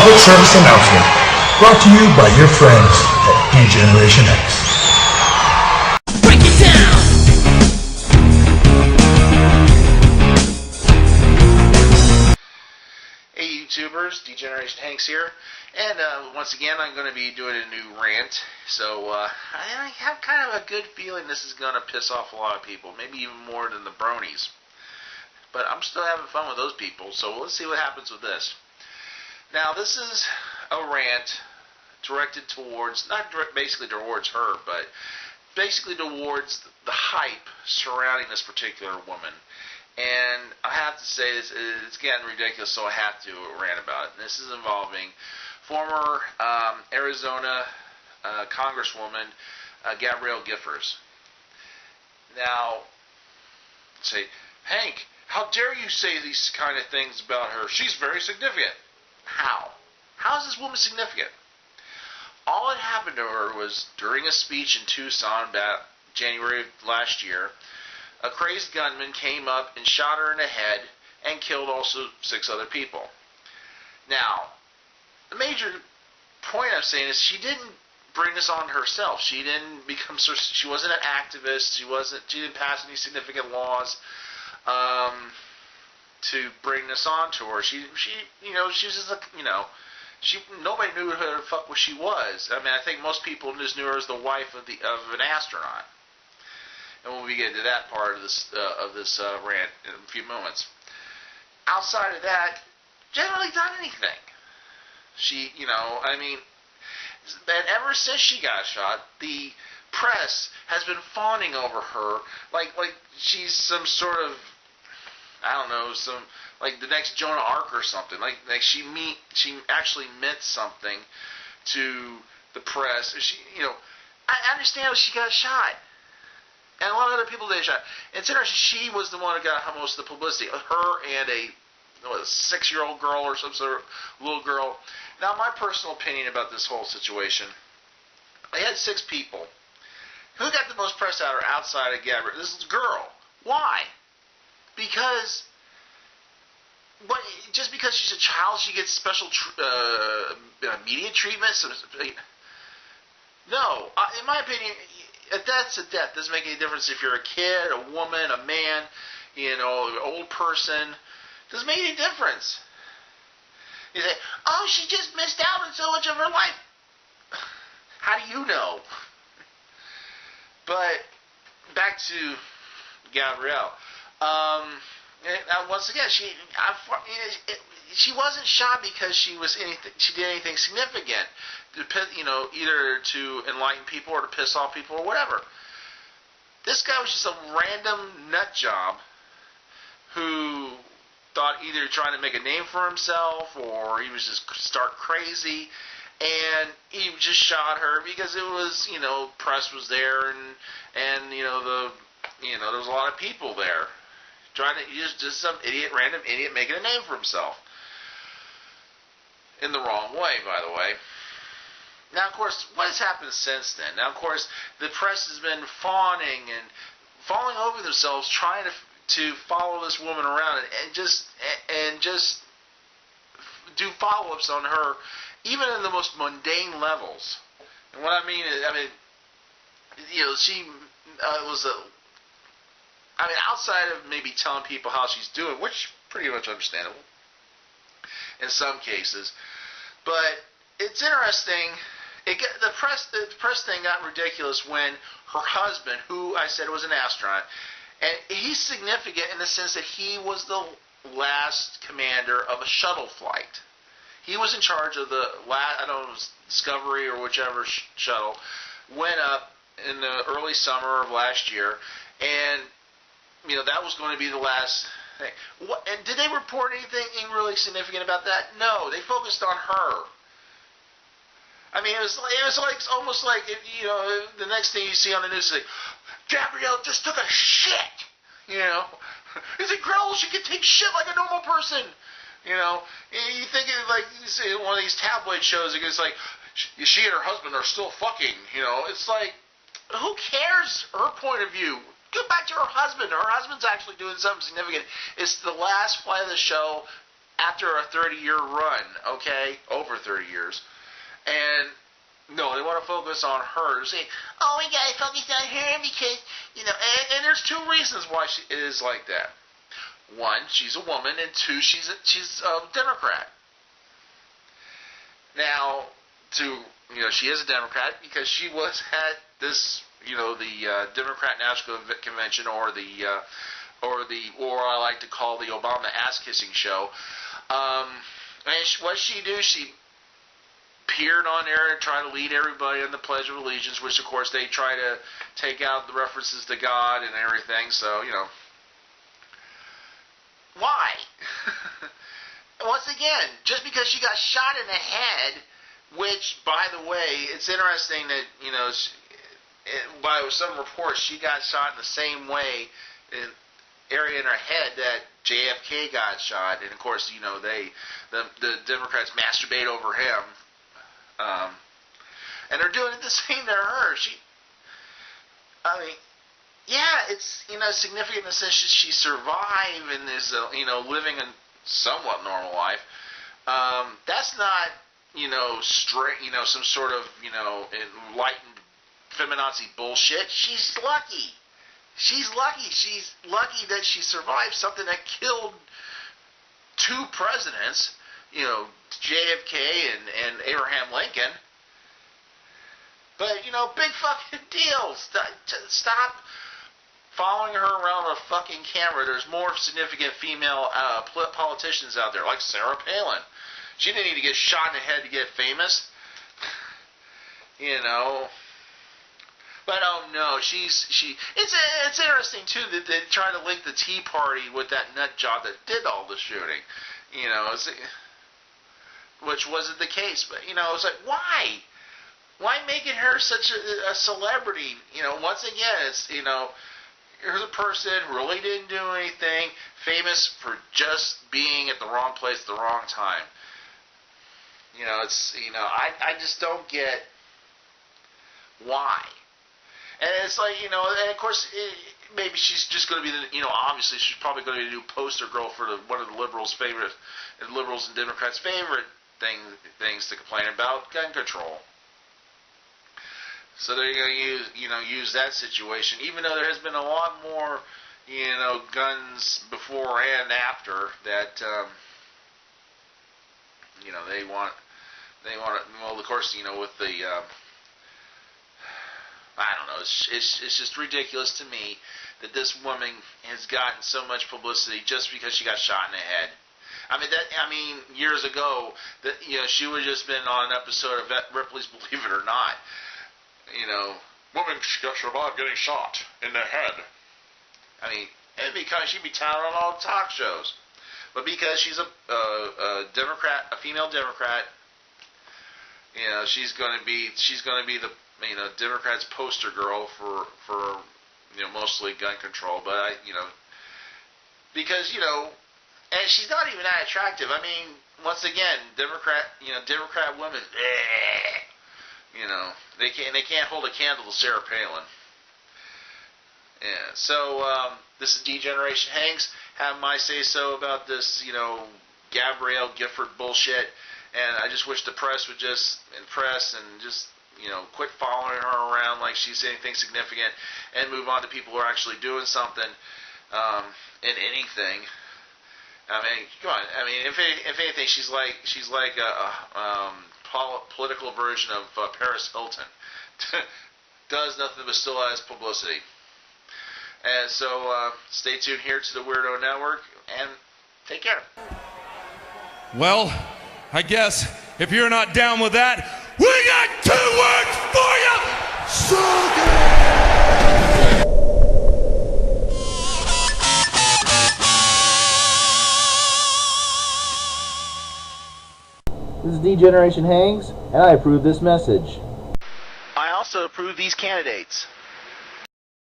public service announcement brought to you by your friends at Degeneration X. Break it down! Hey YouTubers, Degeneration HanX here, and once again I'm going to be doing a new rant, so I have kind of a good feeling this is going to piss off a lot of people, maybe even more than the bronies, but I'm still having fun with those people, so let's see what happens with this. Now this is a rant directed towards, basically towards her, but basically towards the hype surrounding this particular woman. And I have to say, it's getting ridiculous, so I have to rant about it. And this is involving former Arizona congresswoman Gabby Giffords. Now, say, Hank, how dare you say these kind of things about her? She's very significant. How? How is this woman significant? All that happened to her was during a speech in Tucson about January of last year, a crazed gunman came up and shot her in the head and killed also 6 other people. Now, the major point I'm saying is she didn't bring this on herself. She didn't become she wasn't an activist. She didn't pass any significant laws to bring this on to her. She's just nobody knew who the fuck she was. I mean, I think most people just knew her as the wife of an astronaut. And when we get to that part of this rant in a few moments. Outside of that, generally done anything. She, and ever since she got shot, the press has been fawning over her like she's some sort of, like the next Joan of Arc or something. Like she actually meant something to the press. I understand she got shot. And a lot of other people did shot. It's interesting, she was the one who got most of the publicity. Her and a 6-year-old girl or some sort of little girl. Now, my personal opinion about this whole situation, I had 6 people. Who got the most press out of her outside of Gabby? This girl. Why? Because just because she's a child, she gets special media treatment? No. In my opinion, a death's a death. Doesn't make any difference if you're a kid, a woman, a man, an old person. Doesn't make any difference. You say, oh, she just missed out on so much of her life. How do you know? But back to Gabrielle. Once again, she wasn't shot because she did anything significant, either to enlighten people or to piss off people or whatever. This guy was just a random nut job who thought either trying to make a name for himself or he was just stark crazy, and he just shot her because it was, press was there and there was a lot of people there. Just some random idiot making a name for himself. In the wrong way, by the way. Now, of course, what has happened since then? Now, of course, the press has been fawning and falling over themselves trying to follow this woman around and just do follow-ups on her, even in the most mundane levels. And what I mean is, she was outside of maybe telling people how she's doing, which pretty much understandable in some cases, but it's interesting. The press thing got ridiculous when her husband, who I said was an astronaut, and he's significant in the sense that he was the last commander of a shuttle flight. He was in charge of the Discovery or whichever shuttle went up in the early summer of last year, and that was going to be the last thing. And did they report anything really significant about that? No, they focused on her. I mean, it was almost like the next thing you see on the news is like, Gabrielle just took a shit. Is it girl? She can take shit like a normal person. You think you see one of these tabloid shows. It's like she and her husband are still fucking. It's like, who cares her point of view? Go back to her husband. Her husband's actually doing something significant. It's the last flight of the show. after a 30-year run, okay, over 30 years, and no, they want to focus on her. Say, oh, we gotta focus on her because, and there's two reasons why she is like that. One, she's a woman, and two, she's a Democrat. Now, she is a Democrat because she was at this, the Democrat National Convention, or I like to call the Obama ass-kissing show. And what she do? She appeared on there and tried to lead everybody in the Pledge of Allegiance, which, of course, they try to take out the references to God and everything. So, why? Once again, just because she got shot in the head, which, by the way, it's interesting that, by some reports, she got shot in the same way, area in her head that JFK got shot, and of course, the Democrats masturbate over him, and they're doing the same to her. It's significant in the sense that she survived and is living a somewhat normal life. That's not straight some sort of enlightened feminazi bullshit. She's lucky. She's lucky. She's lucky that she survived something that killed two presidents, JFK and Abraham Lincoln. But, big fucking deal. Stop following her around with a fucking camera. There's more significant female politicians out there, like Sarah Palin. She didn't need to get shot in the head to get famous. But oh no, it's interesting too that they try to link the Tea Party with that nut job that did all the shooting, which wasn't the case. But it's like, why making her such a celebrity? Once again, it's here's a person who really didn't do anything, famous for just being at the wrong place at the wrong time. I just don't get why. And it's like, and of course, maybe she's just going to be obviously she's probably going to be the new poster girl for one of the liberals' and Democrats' favorite things to complain about, gun control. So they're going to use that situation, even though there has been a lot more, guns before and after that, they want well, of course, with the, I don't know, it's just ridiculous to me that this woman has gotten so much publicity just because she got shot in the head. Years ago, that she would have just been on an episode of Ripley's Believe It or Not. Woman survived getting shot in the head. And because she'd be touted on all the talk shows, but because she's a Democrat, a female Democrat, she's going to be the Democrats' poster girl for mostly gun control. But because and she's not even that attractive. Once again, Democrat women, they can't hold a candle to Sarah Palin. Yeah. So this is Degeneration HanX. Have my say so about this, Gabrielle Gifford bullshit. And I just wish the press would just quit following her around like she's anything significant, and move on to people who are actually doing something in anything. Come on. If anything, she's like a political version of Paris Hilton. Does nothing but still has publicity. And so stay tuned here to the Weirdo Network, and take care. Well, I guess if you're not down with that, we got 2 words for you! Suck it! This is Degeneration HanX, and I approve this message. I also approve these candidates.